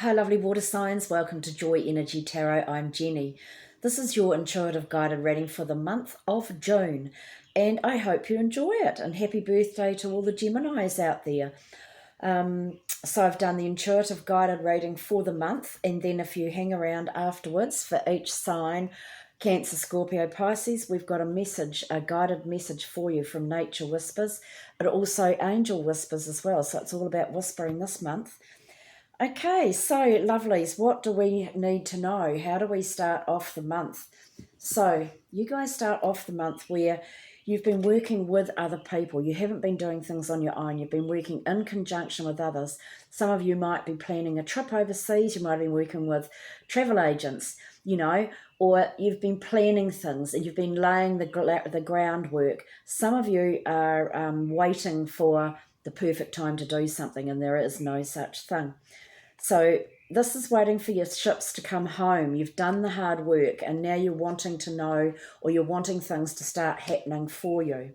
Hi, lovely water signs. Welcome to Joy Energy Tarot. I'm Jenny. This is your intuitive guided reading for the month of June, and I hope you enjoy it. And happy birthday to all the Geminis out there. So I've done the intuitive guided reading for the month, and then if you hang around afterwards for each sign, Cancer, Scorpio, Pisces, we've got a guided message for you from Nature Whispers, but also Angel Whispers as well. So it's all about whispering this month. Okay, so lovelies, what do we need to know? How do we start off the month? So you guys start off the month where you've been working with other people. You haven't been doing things on your own. You've been working in conjunction with others. Some of you might be planning a trip overseas. You might be working with travel agents, or you've been planning things and you've been laying the groundwork. Some of you are waiting for the perfect time to do something, and there is no such thing. So this is waiting for your ships to come home. You've done the hard work and now you're wanting to know, or you're wanting things to start happening for you.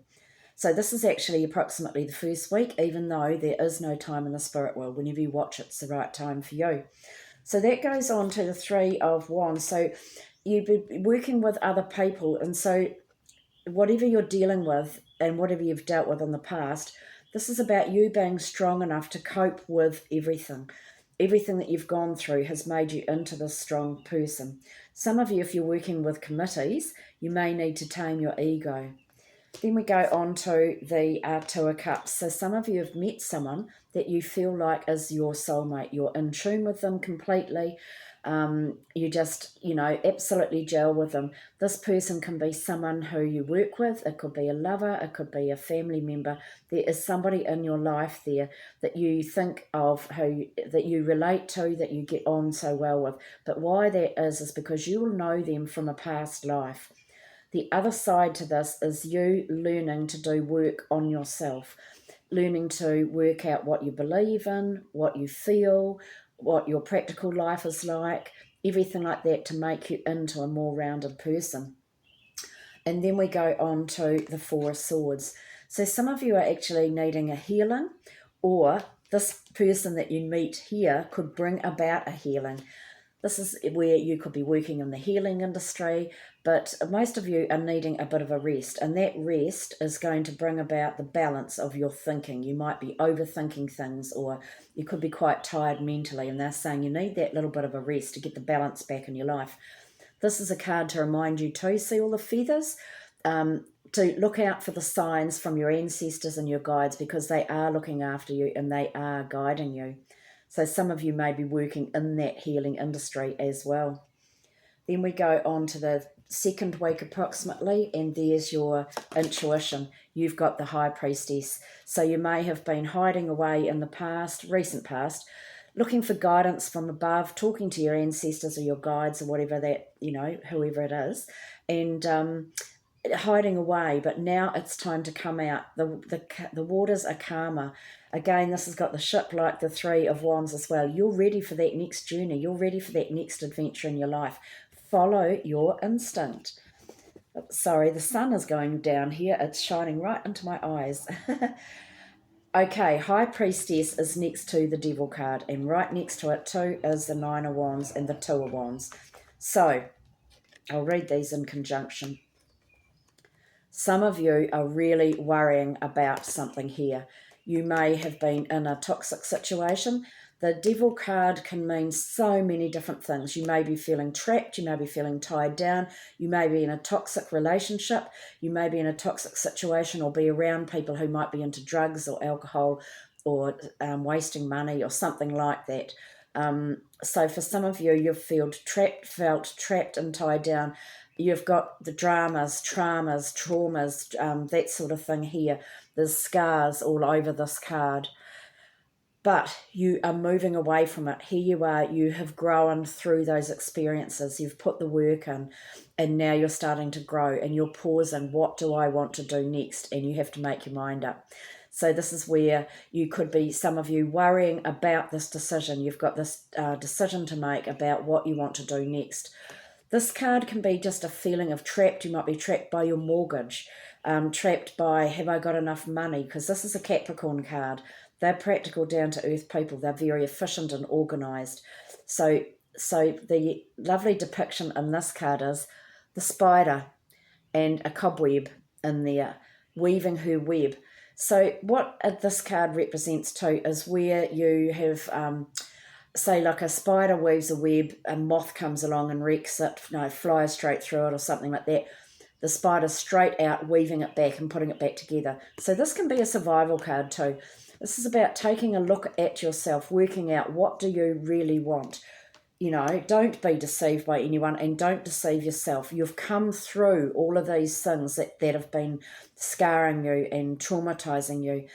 So this is actually approximately the first week, even though there is no time in the spirit world. Whenever you watch, it's the right time for you. So that goes on to the Three of Wands. So you've been working with other people, and so whatever you're dealing with and whatever you've dealt with in the past, this is about you being strong enough to cope with everything. Everything that you've gone through has made you into this strong person. Some of you, if you're working with committees, you may need to tame your ego. Then we go on to the Two of Cups. So some of you have met someone that you feel like is your soulmate. You're in tune with them completely. You just, absolutely gel with them. This person can be someone who you work with. It could be a lover. It could be a family member. There is somebody in your life there that you think of, that you relate to, that you get on so well with. But why that is because you will know them from a past life. The other side to this is you learning to do work on yourself, learning to work out what you believe in, what you feel, what your practical life is like, everything like that to make you into a more rounded person. And then we go on to the Four of Swords. So some of you are actually needing a healing, or this person that you meet here could bring about a healing. This is where you could be working in the healing industry, but most of you are needing a bit of a rest, and that rest is going to bring about the balance of your thinking. You might be overthinking things, or you could be quite tired mentally, and they're saying you need that little bit of a rest to get the balance back in your life. This is a card to remind you to see all the feathers, to look out for the signs from your ancestors and your guides, because they are looking after you and they are guiding you. So some of you may be working in that healing industry as well. Then we go on to the second week approximately, and there's your intuition. You've got the High Priestess. So you may have been hiding away in the past, recent past, looking for guidance from above, talking to your ancestors or your guides or whatever that, whoever it is, and hiding away, but now it's time to come out. The waters are calmer. Again, this has got the ship like the Three of Wands as well. You're ready for that next journey. You're ready for that next adventure in your life. Follow your instinct. Sorry, the sun is going down here. It's shining right into my eyes. Okay, High Priestess is next to the Devil card, and right next to it too is the Nine of Wands and the Two of Wands. So I'll read these in conjunction. Some of you are really worrying about something here. You may have been in a toxic situation. The Devil card can mean so many different things. You may be feeling trapped. You may be feeling tied down. You may be in a toxic relationship. You may be in a toxic situation or be around people who might be into drugs or alcohol or wasting money or something like that. So for some of you, you've felt trapped and tied down. You've got the dramas, traumas, that sort of thing here. There's scars all over this card. But you are moving away from it. Here you are. You have grown through those experiences. You've put the work in, and now you're starting to grow, and you're pausing. What do I want to do next? And you have to make your mind up. So this is where you could be, some of you, worrying about this decision. You've got this decision to make about what you want to do next. This card can be just a feeling of trapped. You might be trapped by your mortgage, trapped by, have I got enough money? Because this is a Capricorn card. They're practical, down-to-earth people. They're very efficient and organised. So the lovely depiction in this card is the spider and a cobweb in there, weaving her web. So what this card represents too is where you have, say, like a spider weaves a web, a moth comes along and wrecks it, flies straight through it or something like that. The spider's straight out, weaving it back and putting it back together. So this can be a survival card too. This is about taking a look at yourself, working out what do you really want. Don't be deceived by anyone and don't deceive yourself. You've come through all of these things that have been scarring you and traumatizing you.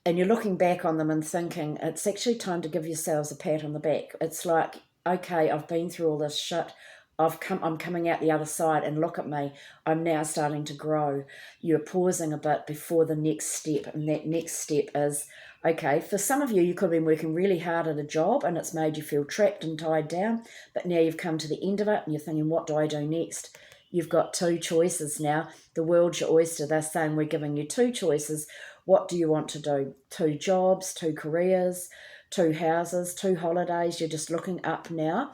And you're looking back on them and thinking, it's actually time to give yourselves a pat on the back. It's like, okay, I've been through all this shit. I'm coming out the other side and look at me. I'm now starting to grow. You're pausing a bit before the next step. And that next step is, okay, for some of you, you could have been working really hard at a job and it's made you feel trapped and tied down. But now you've come to the end of it and you're thinking, what do I do next? You've got two choices now. The world's your oyster. They're saying we're giving you two choices. What do you want to do? 2 jobs, 2 careers, 2 houses, 2 holidays. You're just looking up now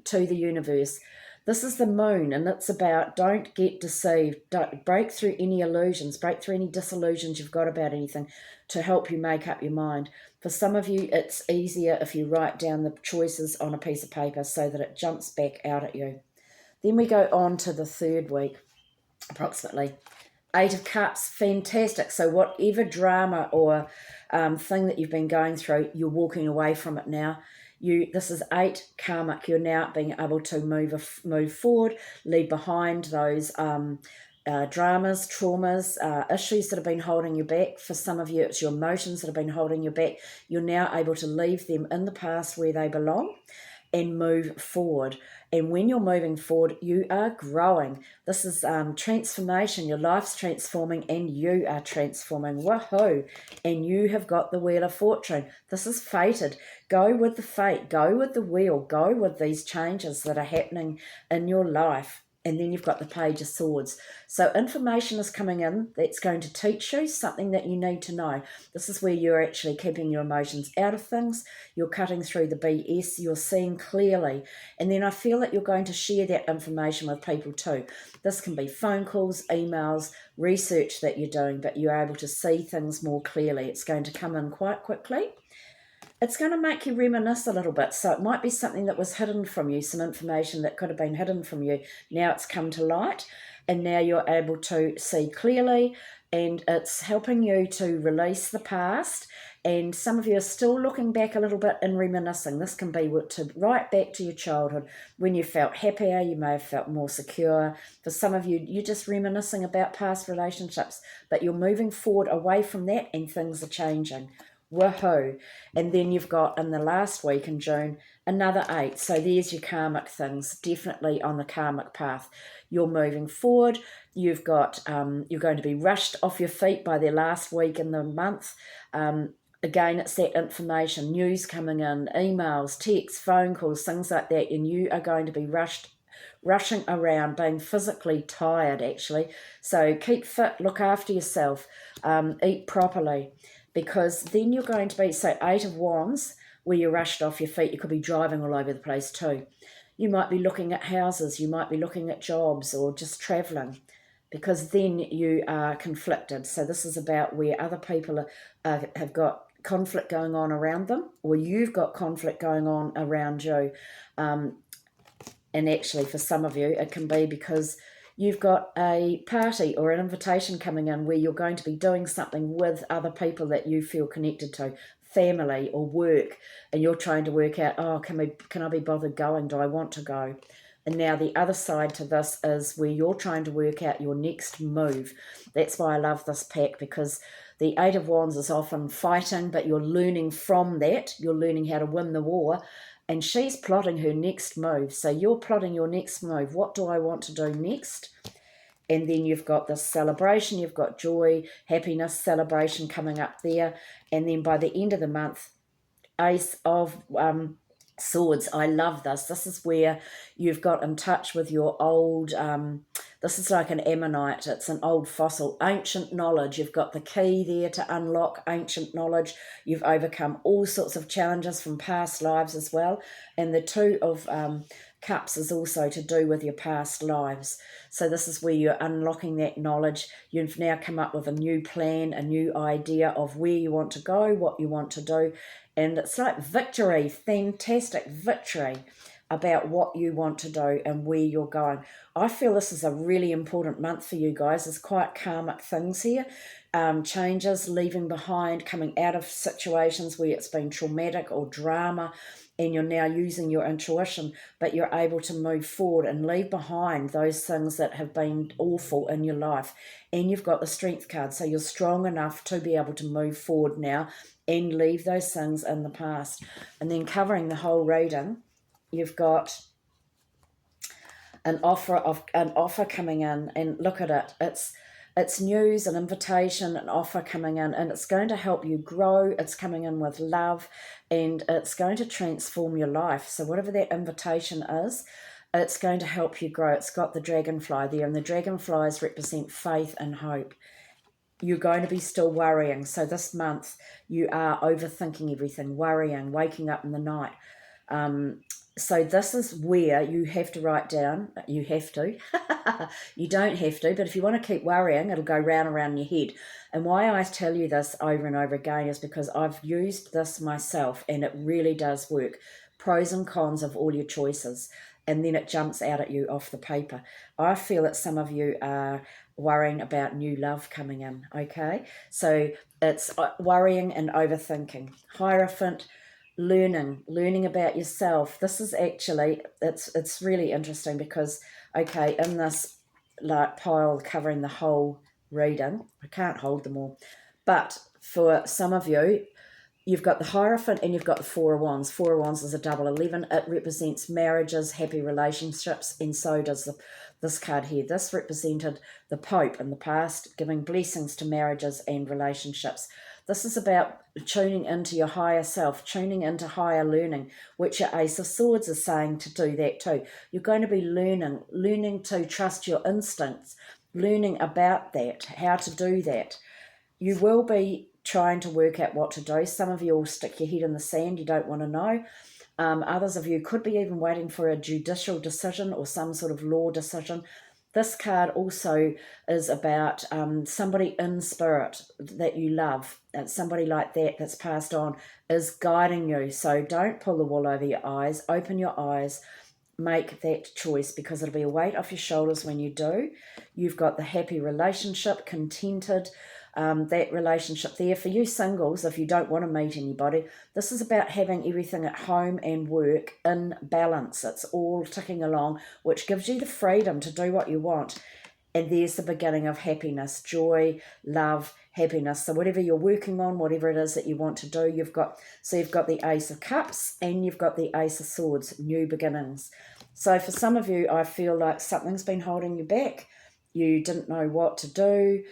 to the universe. This is the moon, and it's about don't get deceived. Don't break through any illusions, break through any disillusions you've got about anything to help you make up your mind. For some of you, it's easier if you write down the choices on a piece of paper so that it jumps back out at you. Then we go on to the third week, approximately. 8 of Cups, fantastic. So whatever drama or thing that you've been going through, you're walking away from it now. This is 8 karmic. You're now being able to move forward, leave behind those dramas, traumas, issues that have been holding you back. For some of you, it's your emotions that have been holding you back. You're now able to leave them in the past where they belong and move forward. And when you're moving forward, you are growing. This is transformation. Your life's transforming and you are transforming. Woohoo! And you have got the Wheel of Fortune. This is fated. Go with the fate. Go with the wheel. Go with these changes that are happening in your life. And then you've got the Page of Swords. So information is coming in that's going to teach you something that you need to know. This is where you're actually keeping your emotions out of things. You're cutting through the BS. You're seeing clearly. And then I feel that you're going to share that information with people too. This can be phone calls, emails, research that you're doing, but you're able to see things more clearly. It's going to come in quite quickly. It's going to make you reminisce a little bit. So it might be something that was hidden from you, some information that could have been hidden from you. Now it's come to light and now you're able to see clearly and it's helping you to release the past. And some of you are still looking back a little bit and reminiscing. This can be to right back to your childhood when you felt happier, you may have felt more secure. For some of you, you're just reminiscing about past relationships, but you're moving forward away from that and things are changing. Woohoo. And then you've got in the last week in June another 8. So there's your karmic things, definitely on the karmic path. You're moving forward. You've got you're going to be rushed off your feet by the last week in the month. Again, it's that information, news coming in, emails, texts, phone calls, things like that, and you are going to be rushing around, being physically tired actually. So keep fit, look after yourself, eat properly. Because then you're going to be, so 8 of Wands, where you're rushed off your feet, you could be driving all over the place too. You might be looking at houses, you might be looking at jobs or just travelling, because then you are conflicted. So this is about where other people have got conflict going on around them, or you've got conflict going on around you. And actually for some of you, it can be because you've got a party or an invitation coming in where you're going to be doing something with other people that you feel connected to, family or work, and you're trying to work out, oh, can I be bothered going? Do I want to go? And now the other side to this is where you're trying to work out your next move. That's why I love this pack, because the 8 of Wands is often fighting, but you're learning from that. You're learning how to win the war. And she's plotting her next move. So you're plotting your next move. What do I want to do next? And then you've got this celebration. You've got joy, happiness, celebration coming up there. And then by the end of the month, Ace of Swords. I love this. This is where you've got in touch with your old This is like an ammonite. It's an old fossil, ancient knowledge. You've got the key there to unlock ancient knowledge. You've overcome all sorts of challenges from past lives as well. And the Two of Cups is also to do with your past lives. So this is where you're unlocking that knowledge. You've now come up with a new plan, a new idea of where you want to go, what you want to do. And it's like victory, fantastic victory about what you want to do and where you're going. I feel this is a really important month for you guys. There's quite karmic things here. Changes, leaving behind, coming out of situations where it's been traumatic or drama, and you're now using your intuition, but you're able to move forward and leave behind those things that have been awful in your life. And you've got the Strength card, so you're strong enough to be able to move forward now and leave those things in the past. And then covering the whole reading, you've got an offer coming in, and look at it. It's news, an invitation, an offer coming in, and it's going to help you grow. It's coming in with love, and it's going to transform your life. So whatever that invitation is, it's going to help you grow. It's got the dragonfly there, and the dragonflies represent faith and hope. You're going to be still worrying. So this month you are overthinking everything, worrying, waking up in the night. So this is where you have to write down, you have to, you don't have to, but if you want to keep worrying, it'll go round and round in your head. And why I tell you this over and over again is because I've used this myself, and it really does work. Pros and cons of all your choices, and then it jumps out at you off the paper. I feel that some of you are worrying about new love coming in, okay? So it's worrying and overthinking. Hierophant, learning about yourself. This is actually, it's really interesting because, okay, in this like pile covering the whole reading, I can't hold them all, but for some of you, you've got the Hierophant and you've got the Four of Wands. Four of Wands is a double 11. It represents marriages, happy relationships, and so does this card here. This represented the Pope in the past, giving blessings to marriages and relationships. This is about tuning into your higher self, tuning into higher learning, which your Ace of Swords is saying to do that too. You're going to be learning to trust your instincts, learning about that, how to do that. You will be trying to work out what to do. Some of you will stick your head in the sand, you don't want to know. Others of you could be even waiting for a judicial decision or some sort of law decision. This card also is about somebody in spirit that you love, somebody like that that's passed on is guiding you. So don't pull the wool over your eyes, open your eyes, make that choice, because it'll be a weight off your shoulders when you do. You've got the happy relationship, contented, that relationship there. For you singles, if you don't want to meet anybody, this is about having everything at home and work in balance. It's all ticking along, which gives you the freedom to do what you want. And there's the beginning of happiness, joy, love, happiness. So whatever you're working on, whatever it is that you want to do, you've got the Ace of Cups and you've got the Ace of Swords, new beginnings. So for some of you, I feel like something's been holding you back. You didn't know what to do.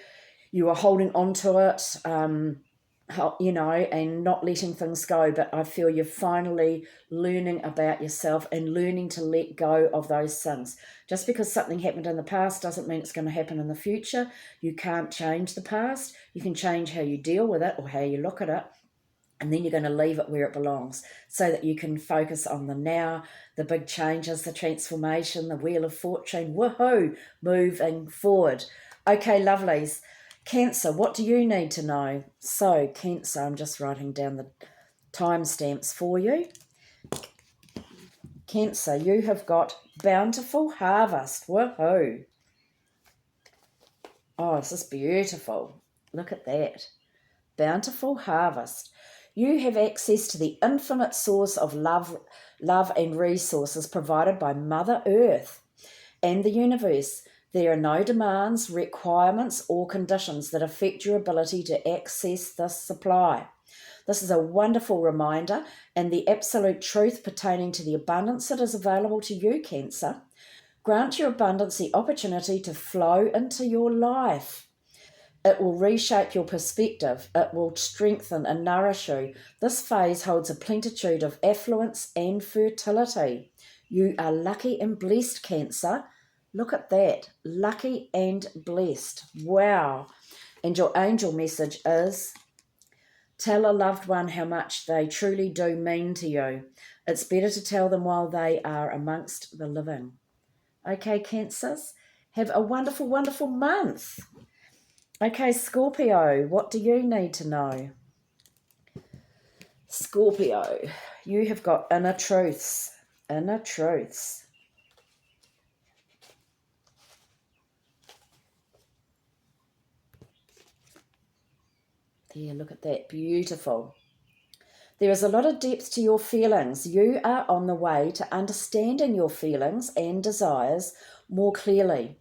You were holding on to it, and not letting things go. But I feel you're finally learning about yourself and learning to let go of those things. Just because something happened in the past doesn't mean it's going to happen in the future. You can't change the past. You can change how you deal with it or how you look at it. And then you're going to leave it where it belongs so that you can focus on the now, the big changes, the transformation, the Wheel of Fortune. Woohoo! Moving forward. Okay, lovelies. Cancer, what do you need to know? So, Cancer, I'm just writing down the timestamps for you. Cancer, you have got bountiful harvest. Woohoo! Oh, this is beautiful. Look at that. Bountiful harvest. You have access to the infinite source of love and resources provided by Mother Earth and the universe. There are no demands, requirements, or conditions that affect your ability to access this supply. This is a wonderful reminder and the absolute truth pertaining to the abundance that is available to you, Cancer. Grant your abundance the opportunity to flow into your life. It will reshape your perspective. It will strengthen and nourish you. This phase holds a plenitude of affluence and fertility. You are lucky and blessed, Cancer. Look at that. Lucky and blessed. Wow. And your angel message is, tell a loved one how much they truly do mean to you. It's better to tell them while they are amongst the living. Okay, Cancers, have a wonderful, wonderful month. Okay, Scorpio, what do you need to know? Scorpio, you have got inner truths. Inner truths. There, look at that. Beautiful. There is a lot of depth to your feelings. You are on the way to understanding your feelings and desires more clearly.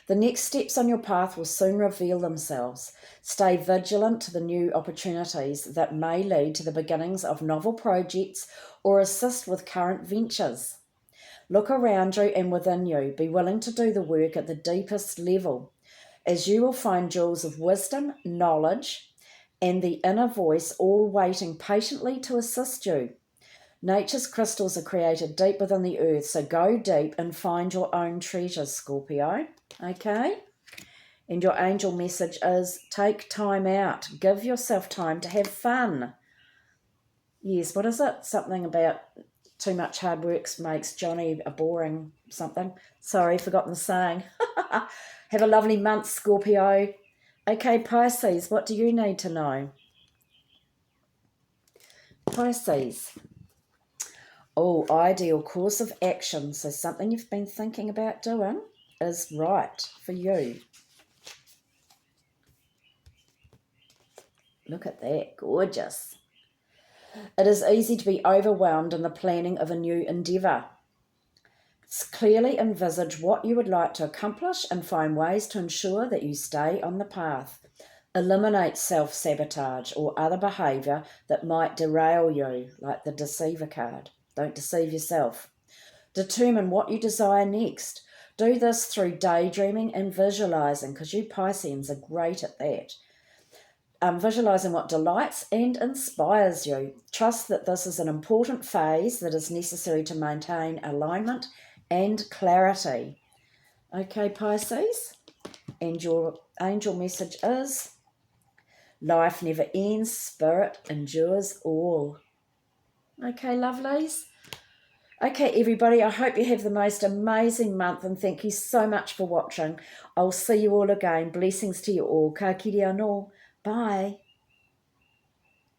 The next steps on your path will soon reveal themselves. Stay vigilant to the new opportunities that may lead to the beginnings of novel projects or assist with current ventures. Look around you and within you. Be willing to do the work at the deepest level, as you will find jewels of wisdom, knowledge, and the inner voice all waiting patiently to assist you. Nature's crystals are created deep within the earth, so go deep and find your own treasures, Scorpio. Okay? And your angel message is, take time out. Give yourself time to have fun. Yes, what is it? Something about too much hard work makes Johnny a boring something. Sorry, forgotten the saying. Have a lovely month, Scorpio. Okay, Pisces, what do you need to know? Pisces. Oh, ideal course of action. So something you've been thinking about doing is right for you. Look at that. Gorgeous. It is easy to be overwhelmed in the planning of a new endeavour. Clearly envisage what you would like to accomplish and find ways to ensure that you stay on the path. Eliminate self-sabotage or other behaviour that might derail you, like the deceiver card. Don't deceive yourself. Determine what you desire next. Do this through daydreaming and visualising, because you Pisceans are great at that. Visualising what delights and inspires you. Trust that this is an important phase that is necessary to maintain alignment and clarity. Okay, Pisces? And your angel message is, life never ends, spirit endures all. Okay, lovelies? Okay, everybody, I hope you have the most amazing month, and thank you so much for watching. I'll see you all again. Blessings to you all. Ka kiri anō. Bye.